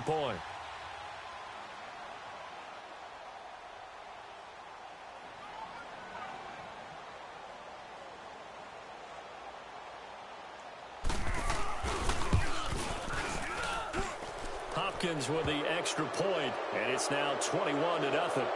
point. Hopkins with the extra point, and it's now 21-0.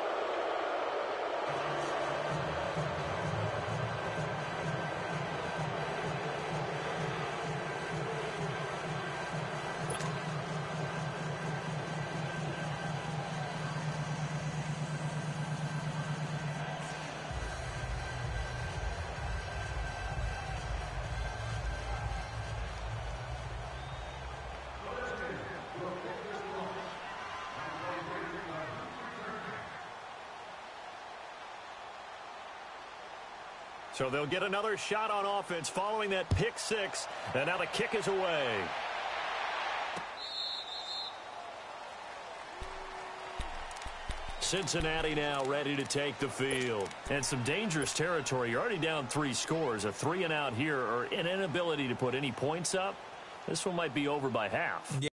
So they'll get another shot on offense following that pick six, and now the kick is away. Cincinnati now ready to take the field. And some dangerous territory. You're already down 3 scores. A 3-and-out here, or an inability to put any points up. This one might be over by half. Yeah.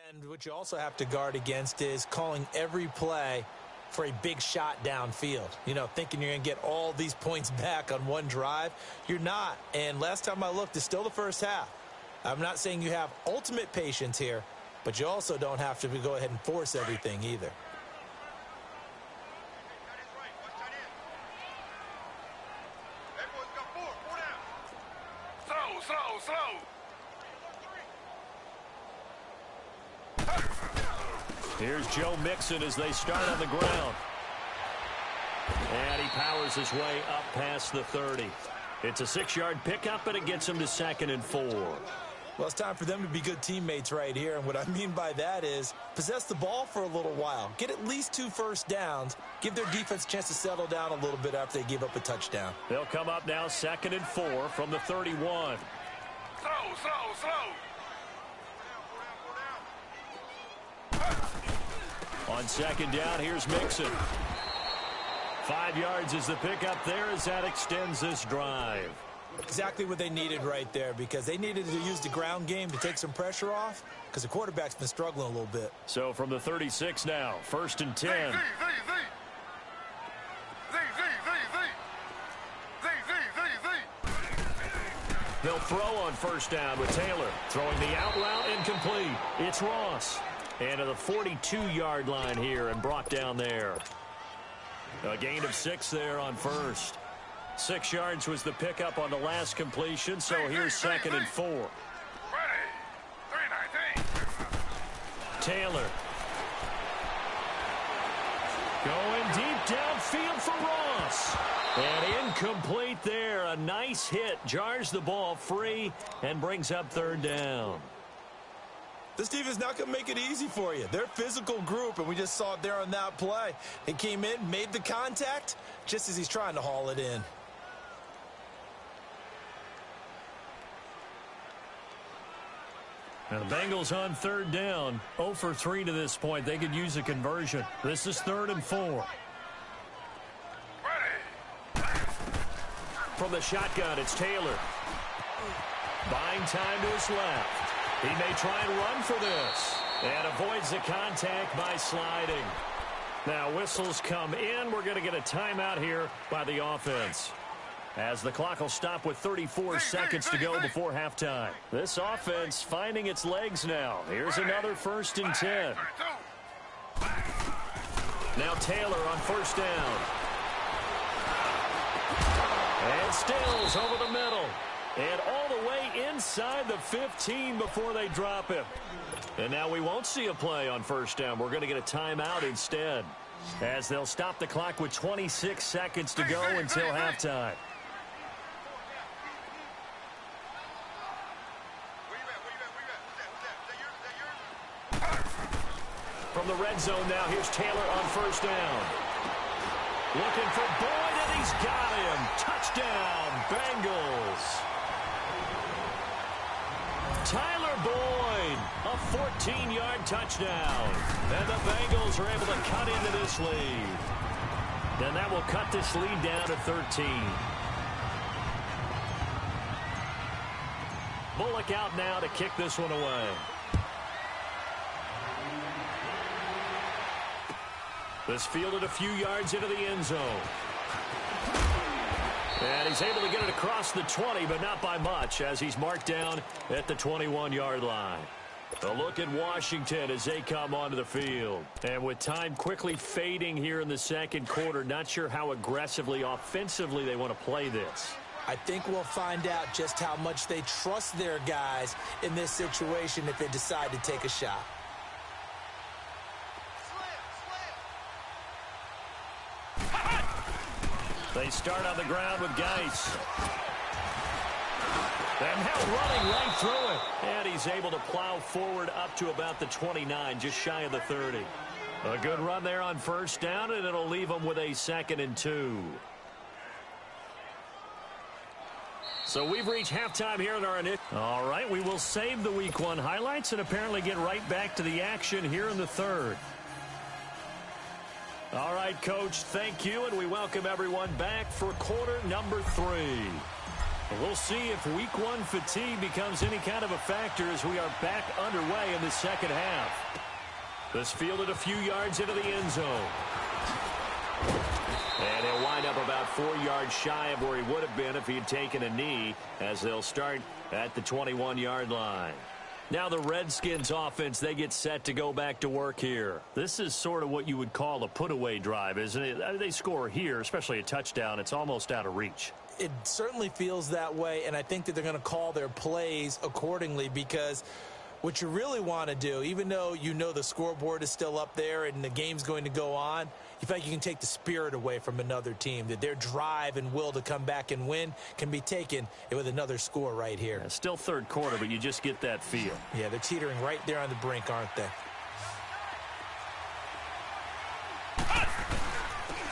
And what you also have to guard against is calling every play for a big shot downfield. You know, thinking you're going to get all these points back on one drive. You're not. And last time I looked, it's still the first half. I'm not saying you have ultimate patience here, but you also don't have to go ahead and force everything either. Here's Joe Mixon as they start on the ground. And he powers his way up past the 30. It's a 6-yard pickup, and it gets him to 2nd and 4. Well, it's time for them to be good teammates right here. And what I mean by that is possess the ball for a little while. Get at least 2 first downs. Give their defense a chance to settle down a little bit after they give up a touchdown. They'll come up now 2nd and 4 from the 31. Slow. On 2nd down, here's Mixon. 5 yards is the pickup there as that extends this drive. Exactly what they needed right there, because they needed to use the ground game to take some pressure off, because the quarterback's been struggling a little bit. So from the 36 now, 1st and 10. They'll throw on 1st down with Taylor. Throwing the out route incomplete. It's Ross. And to the 42-yard line here and brought down there. A gain of 6 there on 1st. 6 yards was the pickup on the last completion, so here's 2nd and 4. Taylor. Going deep downfield for Ross. And incomplete there. A nice hit. Jars the ball free and brings up 3rd down. This team is not going to make it easy for you. They're a physical group, and we just saw it there on that play. He came in, made the contact, just as he's trying to haul it in. Now the Bengals on 3rd down. 0 for 3 to this point. They could use a conversion. This is 3rd and 4. From the shotgun, it's Taylor. Buying time to his left. He may try and run for this. And avoids the contact by sliding. Now whistles come in. We're going to get a timeout here by the offense, as the clock will stop with 34 seconds to go before halftime. This offense finding its legs now. Here's another 1st and 10. Now Taylor on 1st down. And Stills over the middle. And all the way inside the 15 before they drop him. And now we won't see a play on 1st down. We're going to get a timeout instead, as they'll stop the clock with 26 seconds to go until halftime. From the red zone now, here's Taylor on 1st down. Looking for Boyd, and he's got him. Touchdown, Bengals. Tyler Boyd, a 14-yard touchdown. And the Bengals are able to cut into this lead. And that will cut this lead down to 13. Bullock out now to kick this one away. This fielded a few yards into the end zone. And he's able to get it across the 20, but not by much, as he's marked down at the 21-yard line. A look at Washington as they come onto the field. And with time quickly fading here in the second quarter, not sure how aggressively, offensively they want to play this. I think we'll find out just how much they trust their guys in this situation if they decide to take a shot. They start on the ground with Geis. And now running right through it. And he's able to plow forward up to about the 29, just shy of the 30. A good run there on 1st down, and it'll leave them with a 2nd and 2. So we've reached halftime here in our initial. All right, we will save the Week 1 highlights and apparently get right back to the action here in the 3rd. All right, Coach, thank you, and we welcome everyone back for quarter number 3. We'll see if Week 1 fatigue becomes any kind of a factor as we are back underway in the second half. This fielded a few yards into the end zone. And he'll wind up about 4 yards shy of where he would have been if he had taken a knee, as they'll start at the 21-yard line. Now the Redskins offense, they get set to go back to work here. This is sort of what you would call a put-away drive, isn't it? They score here, especially a touchdown. It's almost out of reach. It certainly feels that way, and I think that they're going to call their plays accordingly, because what you really want to do, even though you know the scoreboard is still up there and the game's going to go on, you feel like you can take the spirit away from another team, that their drive and will to come back and win can be taken with another score right here. Yeah, still 3rd quarter, but you just get that feel. Yeah, they're teetering right there on the brink, aren't they?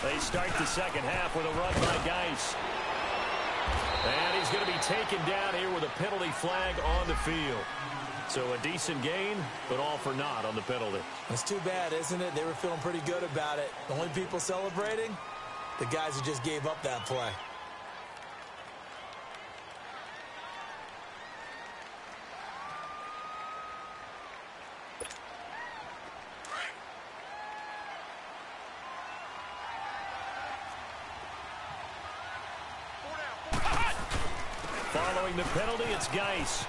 They start the second half with a run by Geis. And he's going to be taken down here with a penalty flag on the field. So a decent gain, but all for naught on the penalty. It's too bad, isn't it? They were feeling pretty good about it. The only people celebrating, the guys who just gave up that play. Following the penalty, it's Geis.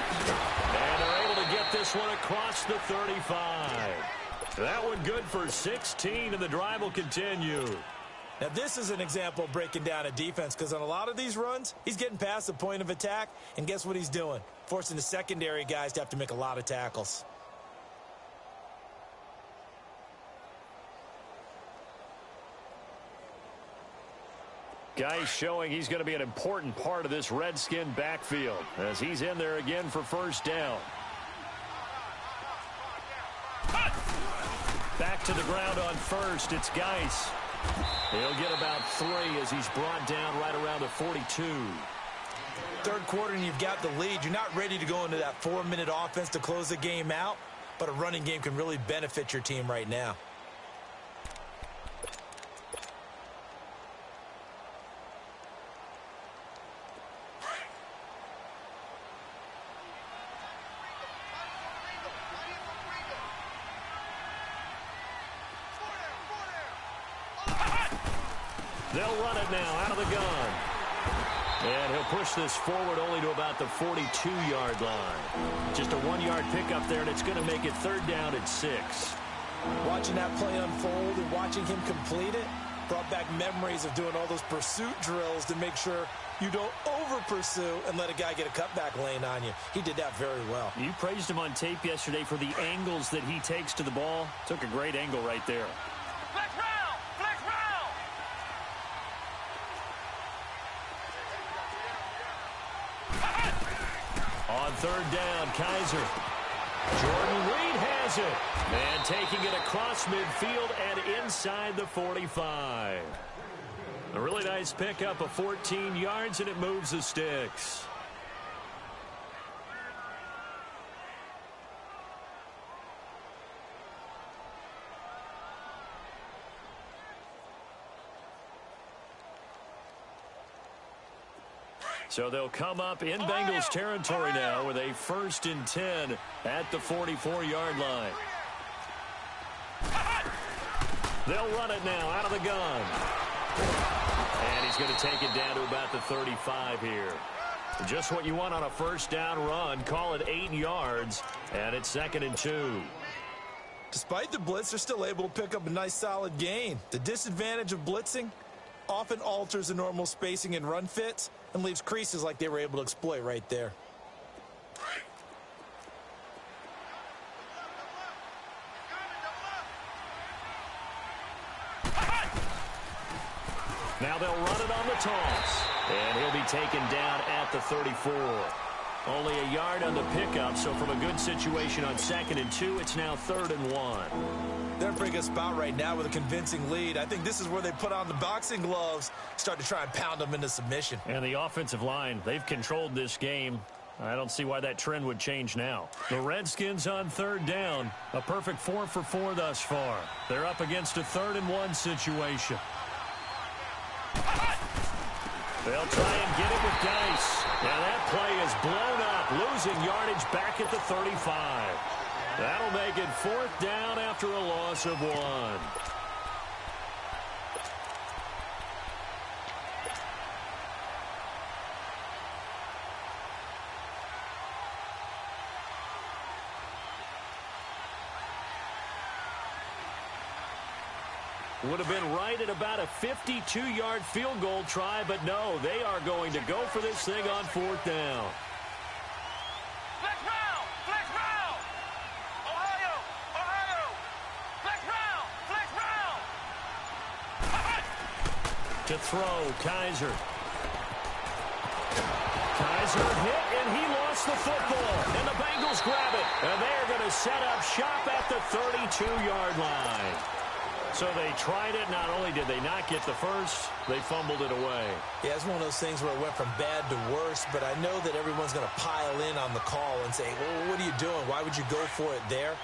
And they're able to get this one across the 35. That one good for 16, and the drive will continue. Now, this is an example of breaking down a defense, because on a lot of these runs, he's getting past the point of attack, and guess what he's doing? Forcing the secondary guys to have to make a lot of tackles. Geis showing he's going to be an important part of this Redskin backfield as he's in there again for 1st down. Back to the ground on 1st. It's Geis. He'll get about 3 as he's brought down right around the 42. 3rd quarter and you've got the lead. You're not ready to go into that 4-minute offense to close the game out, but a running game can really benefit your team right now. They'll run it now out of the gun. And he'll push this forward only to about the 42-yard line. Just a 1-yard pickup there, and it's going to make it 3rd down and 6. Watching that play unfold and watching him complete it brought back memories of doing all those pursuit drills to make sure you don't over-pursue and let a guy get a cutback lane on you. He did that very well. You praised him on tape yesterday for the angles that he takes to the ball. Took a great angle right there. Flex round! Flex round! On 3rd down, Kaiser. Jordan Reed has it. And taking it across midfield and inside the 45. A really nice pickup of 14 yards, and it moves the sticks. So they'll come up in Bengals territory now with a 1st and 10 at the 44-yard line. They'll run it now out of the gun. And he's going to take it down to about the 35 here. Just what you want on a 1st down run. Call it 8 yards, and it's 2nd and 2. Despite the blitz, they're still able to pick up a nice solid gain. The disadvantage of blitzing often alters the normal spacing and run fits and leaves creases like they were able to exploit right there. Now they'll run it on the toss. And he'll be taken down at the 34. Only a yard on the pickup, so from a good situation on 2nd and 2, it's now 3rd and 1. They're in a pretty good spot right now with a convincing lead. I think this is where they put on the boxing gloves, start to try and pound them into submission. And the offensive line, they've controlled this game. I don't see why that trend would change now. The Redskins on 3rd down. A perfect 4 for 4 thus far. They're up against a 3rd and 1 situation. They'll try and get it with Dice. Now that play is blown up, losing yardage back at the 35. That'll make it 4th down after a loss of 1. Would have been right at about a 52-yard field goal try, but no, they are going to go for this thing on 4th down. Flex round! Flex round! Ohio! Ohio! Flex round! Flex round! To throw, Kaiser. Kaiser hit, and he lost the football. And the Bengals grab it. And they're going to set up shop at the 32-yard line. So they tried it. Not only did they not get the first, they fumbled it away. Yeah, it's one of those things where it went from bad to worse, but I know that everyone's going to pile in on the call and say, well, what are you doing? Why would you go for it there?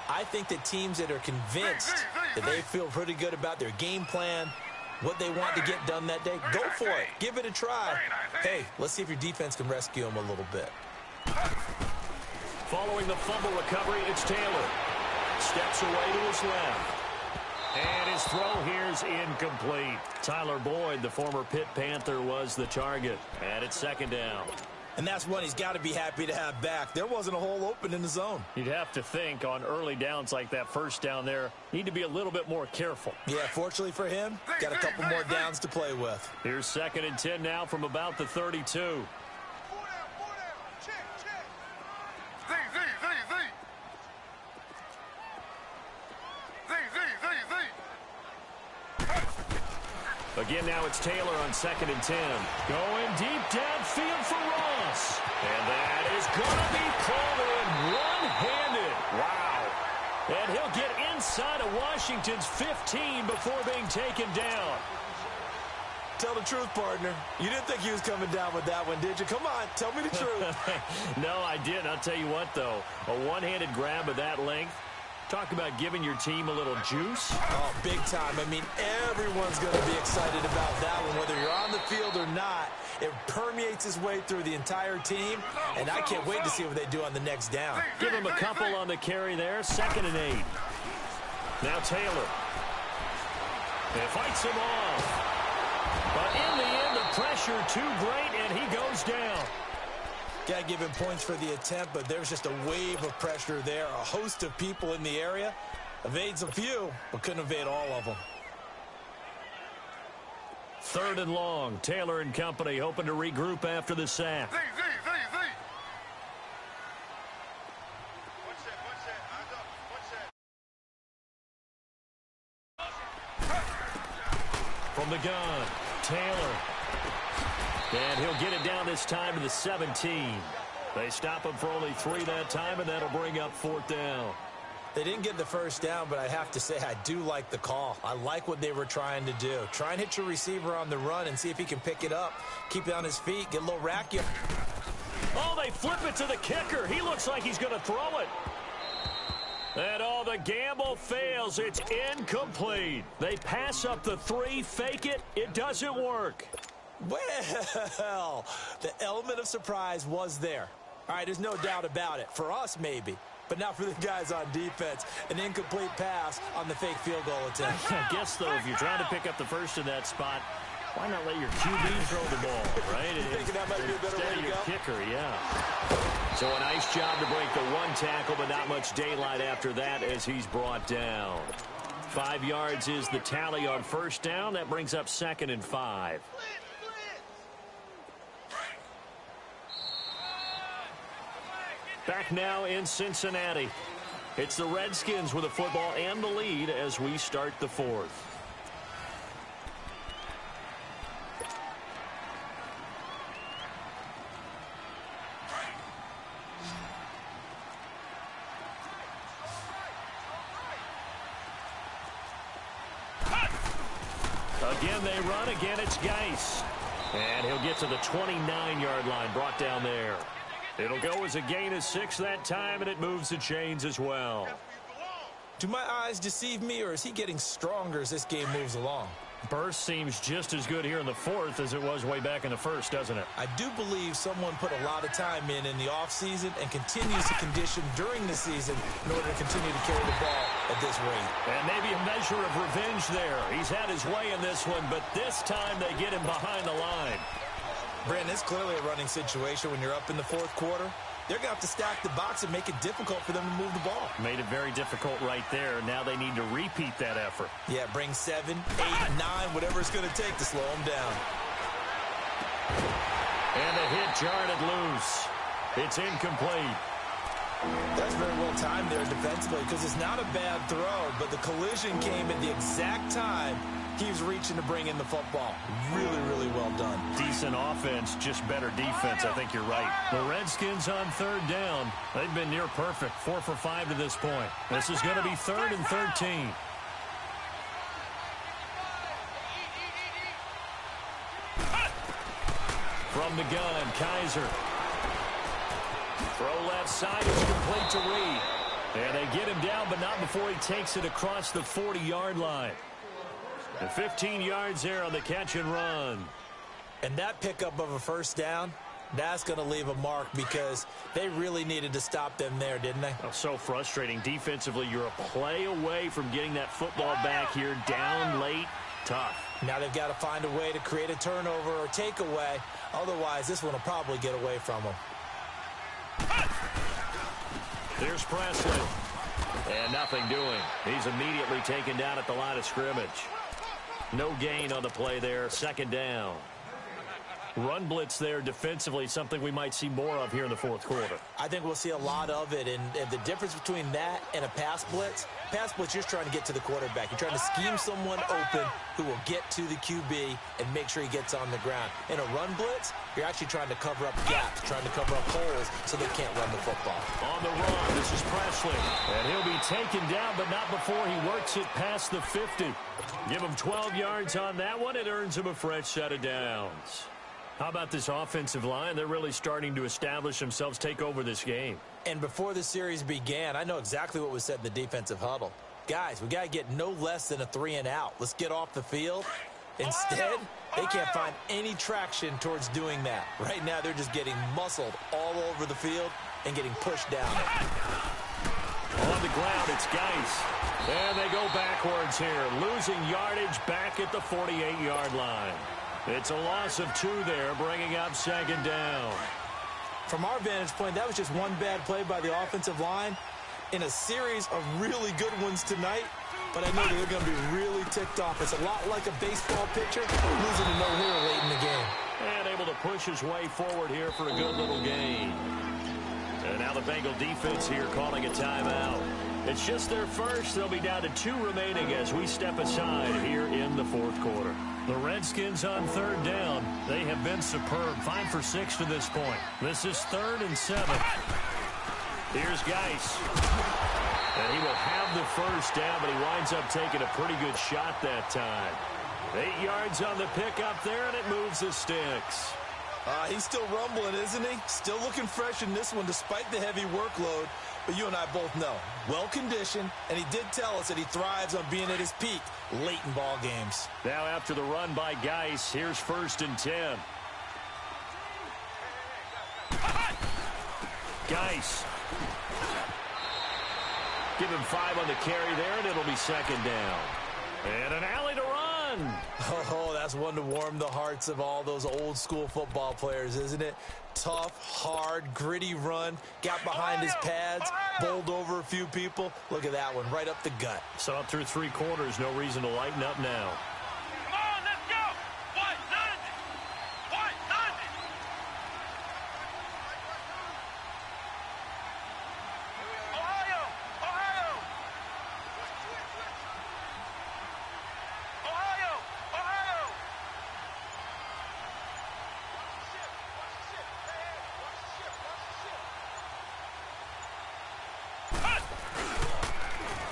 I think that teams that are convinced that they feel pretty good about their game plan, what they want to get done that day, go for it. Give it a try. Hey, let's see if your defense can rescue them a little bit. Following the fumble recovery, it's Taylor. Steps away to his left. And his throw here is incomplete. Tyler Boyd, the former Pitt Panther, was the target. And it's 2nd down. And that's one he's got to be happy to have back. There wasn't a hole open in the zone. You'd have to think on early downs like that 1st down there, need to be a little bit more careful. Yeah, fortunately for him, got a couple more downs to play with. Here's 2nd and 10 now from about the 32. Again, now it's Taylor on 2nd and 10. Going deep downfield for Ross. And that is going to be pulled in one-handed. Wow. And he'll get inside of Washington's 15 before being taken down. Tell the truth, partner. You didn't think he was coming down with that one, did you? Come on, tell me the truth. No, I didn't. I'll tell you what, though. A one-handed grab of that length. Talk about giving your team a little juice. Oh, big time. I mean, everyone's going to be excited about that one, whether you're on the field or not. It permeates its way through the entire team, and I can't wait to see what they do on the next down. Give him a couple on the carry there. 2nd and 8. Now Taylor. And fights him off. But in the end, the pressure too great, and he goes down. Got to give him points for the attempt, but there's just a wave of pressure there. A host of people in the area. Evades a few, but couldn't evade all of them. 3rd and long. Taylor and company hoping to regroup after the sack. Z. One set. Eyes up. From the gun, Taylor. And he'll get it down this time to the 17. They stop him for only 3 that time, and that'll bring up 4th down. They didn't get the first down, but I have to say I do like the call. I like what they were trying to do. Try and hit your receiver on the run and see if he can pick it up. Keep it on his feet, get a little racky. Oh, they flip it to the kicker. He looks like he's going to throw it. And the gamble fails. It's incomplete. They pass up the 3, fake it. It doesn't work. Well, the element of surprise was there. All right, there's no doubt about it. For us, maybe. But not for the guys on defense. An incomplete pass on the fake field goal attempt. I guess, though, if you're trying to pick up the first in that spot, why not let your QB throw the ball, right? You thinking that might be a better way to your go? kicker, yeah. So a nice job to break the 1 tackle, but not much daylight after that as he's brought down. 5 yards is the tally on 1st down. That brings up 2nd and 5. Back now in Cincinnati. It's the Redskins with the football and the lead as we start the 4th. Again, they run. Again, it's Geis. And he'll get to the 29-yard line, brought down there. It'll go as a gain of 6 that time, and it moves the chains as well. Do my eyes deceive me, or is he getting stronger as this game moves along? Burst seems just as good here in the 4th as it was way back in the 1st, doesn't it? I do believe someone put a lot of time in the offseason and continues to condition during the season in order to continue to carry the ball at this rate. And maybe a measure of revenge there. He's had his way in this one, but this time they get him behind the line. Brandon, it's clearly a running situation when you're up in the 4th quarter. They're going to have to stack the box and make it difficult for them to move the ball. Made it very difficult right there. Now they need to repeat that effort. Yeah, bring 7, 8, 9, whatever it's going to take to slow them down. And the hit jarred it loose. It's incomplete. That's very well timed there defensively because it's not a bad throw, but the collision came at the exact time he was reaching to bring in the football. Really, really well done. Decent offense, just better defense. I think you're right. The Redskins on 3rd down. They've been near perfect. 4 for 5 to this point. This is going to be 3rd and 13. From the gun, Kaiser. Throw left side. It's complete to Reed. And they get him down, but not before he takes it across the 40-yard line. And 15 yards there on the catch and run. And that pickup of a 1st down, that's going to leave a mark because they really needed to stop them there, didn't they? Oh, so frustrating. Defensively, you're a play away from getting that football back here. Down late. Tough. Now they've got to find a way to create a turnover or takeaway. Otherwise, this one will probably get away from them. There's Presley. And nothing doing. He's immediately taken down at the line of scrimmage. No gain on the play there. 2nd down. Run blitz there defensively, something we might see more of here in the 4th quarter. I think we'll see a lot of it, and the difference between that and a pass blitz, you're just trying to get to the quarterback. You're trying to scheme someone open who will get to the QB and make sure he gets on the ground. In a run blitz, you're actually trying to cover up gaps, trying to cover up holes so they can't run the football. On the run, this is Presley. And he'll be taken down, but not before he works it past the 50. Give him 12 yards on that one. It earns him a fresh set of downs. How about this offensive line? They're really starting to establish themselves, take over this game. And before the series began, I know exactly what was said in the defensive huddle. Guys, we got to get no less than a 3 and out. Let's get off the field. Instead, they can't find any traction towards doing that. Right now, they're just getting muscled all over the field and getting pushed down. On the ground, it's Geis. And they go backwards here, losing yardage back at the 48-yard line. It's a loss of 2 there, bringing up second down. From our vantage point, that was just one bad play by the offensive line in a series of really good ones tonight. But I know that they're going to be really ticked off. It's a lot like a baseball pitcher losing a no-hitter late in the game. And able to push his way forward here for a good little gain. And now the Bengal defense here calling a timeout. It's just their first. They'll be down to 2 remaining as we step aside here in the fourth quarter. The Redskins on third down. They have been superb. 5 for 6 to this point. This is 3rd and 7. Here's Geis. And he will have the first down, but he winds up taking a pretty good shot that time. 8 yards on the pickup there, and it moves the sticks. He's still rumbling, isn't he? Still looking fresh in this one despite the heavy workload. But you and I both know, well-conditioned, and he did tell us that he thrives on being at his peak late in ball games. Now after the run by Geis, here's 1st and 10. Geis. Give him 5 on the carry there, and it'll be second down. And an alley to run. Oh, that's one to warm the hearts of all those old-school football players, isn't it? Tough, hard, gritty run. Got behind his pads, bowled over a few people. Look at that one, right up the gut. So up through 3 quarters, no reason to lighten up now. Come on, let's go. What? Nothing. What? Nothing. Ohio. Ohio. Ohio. Ohio.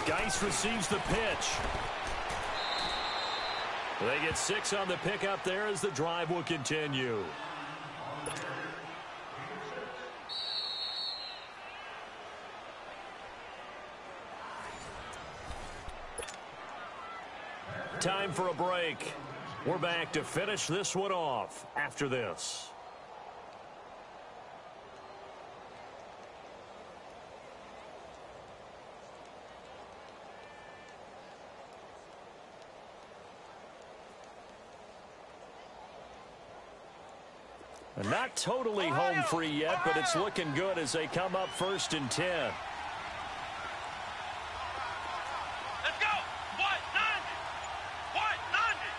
Geis receives the pitch. They get 6 on the pickup there as the drive will continue. Time for a break. We're back to finish this one off after this. Not totally home free yet, but it's looking good as they come up 1st and 10. Let's go. What? Nothing. What? Nothing.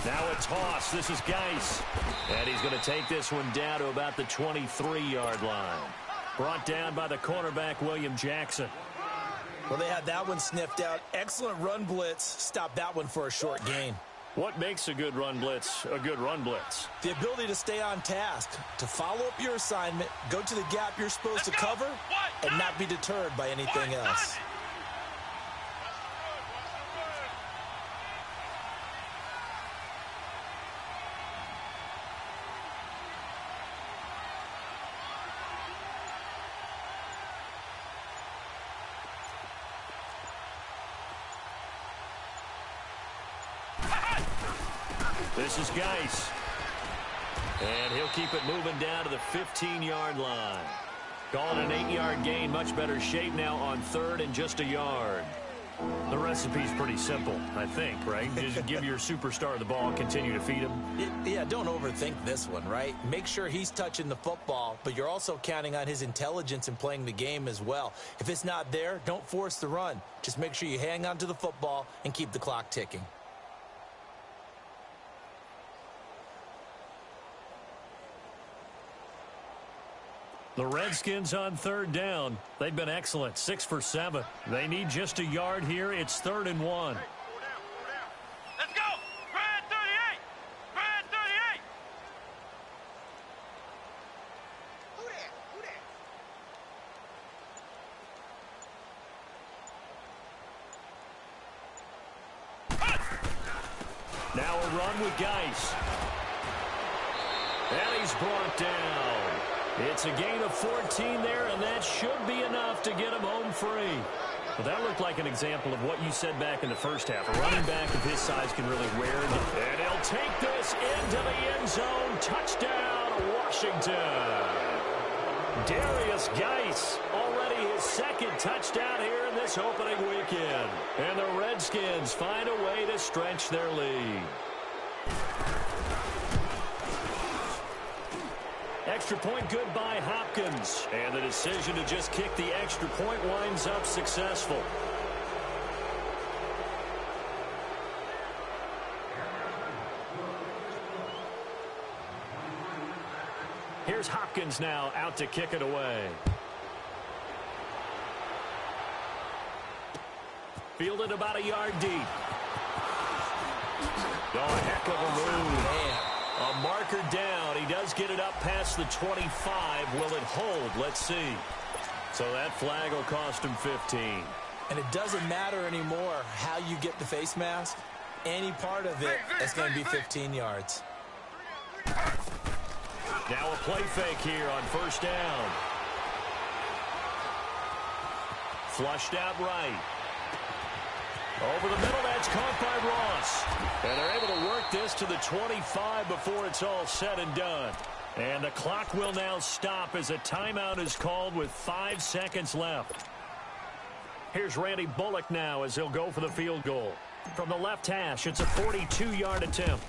Now a toss. This is Geis. And he's going to take this one down to about the 23-yard line. Brought down by the cornerback, William Jackson. Well, they had that one sniffed out. Excellent run blitz. Stopped that one for a short gain. What makes a good run blitz a good run blitz? The ability to stay on task, to follow up your assignment, go to the gap you're supposed to cover, and not be deterred by anything else. This is Geis. And he'll keep it moving down to the 15-yard line. Calling an 8-yard gain, much better shape now on 3rd and just a yard. The recipe's pretty simple, I think, right? Just give your superstar the ball, continue to feed him. Yeah, don't overthink this one, right? Make sure he's touching the football, but you're also counting on his intelligence in playing the game as well. If it's not there, don't force the run. Just make sure you hang on to the football and keep the clock ticking. The Redskins on 3rd down. They've been excellent, 6 for 7. They need just a yard here. It's 3rd and 1. Let's go. Red 38. Red 38. Who that? Now a run with Geis. And he's brought down. It's a gain of 14 there, and that should be enough to get him home free. Well, that looked like an example of what you said back in the first half. A running back of his size can really wear it. And he'll take this into the end zone. Touchdown, Washington. Darius Geis, already his second touchdown here in this opening weekend. And the Redskins find a way to stretch their lead. Extra point good by Hopkins. And the decision to just kick the extra point winds up successful. Here's Hopkins now out to kick it away. Fielded about a yard deep. Oh, a heck of a move. Man. A marker down. He does get it up past the 25. Will it hold? Let's see. So that flag will cost him 15. And it doesn't matter anymore how you get the face mask. Any part of it is going to be 15 yards. Now a play fake here on first down. Flushed out right. Over the middle, that's caught by Ross. And they're able to work this to the 25 before it's all said and done. And the clock will now stop as a timeout is called with 5 seconds left. Here's Randy Bullock now as he'll go for the field goal. From the left hash, it's a 42-yard attempt.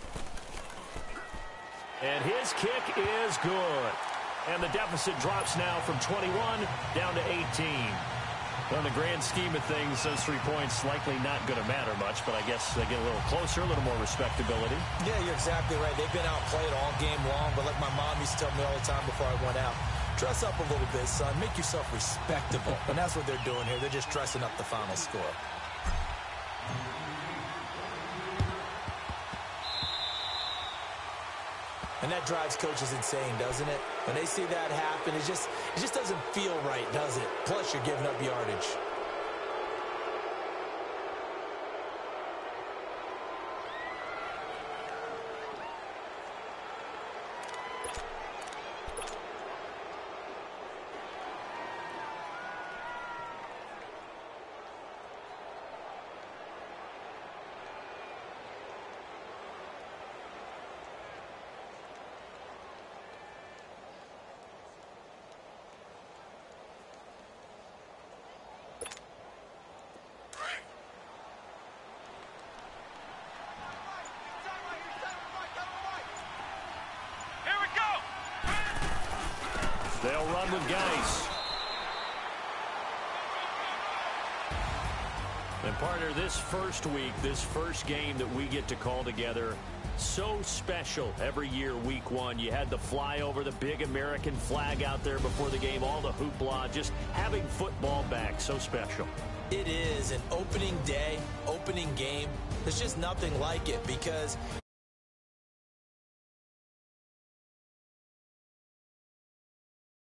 And his kick is good. And the deficit drops now from 21 down to 18. Well, in the grand scheme of things, those 3 points likely not going to matter much, but I guess they get a little closer, a little more respectability. Yeah, you're exactly right. They've been outplayed all game long, but like my mom used to tell me all the time before I went out, dress up a little bit, son. Make yourself respectable. And that's what they're doing here. They're just dressing up the final score. And that drives coaches insane, doesn't it? When they see that happen, it just doesn't feel right, does it? Plus, you're giving up yardage. They'll run with Geis. And partner, this first week, this first game that we get to call together, so special every year, week one. You had the flyover, the big American flag out there before the game, all the hoopla, just having football back, so special. It is an opening day, opening game. There's just nothing like it because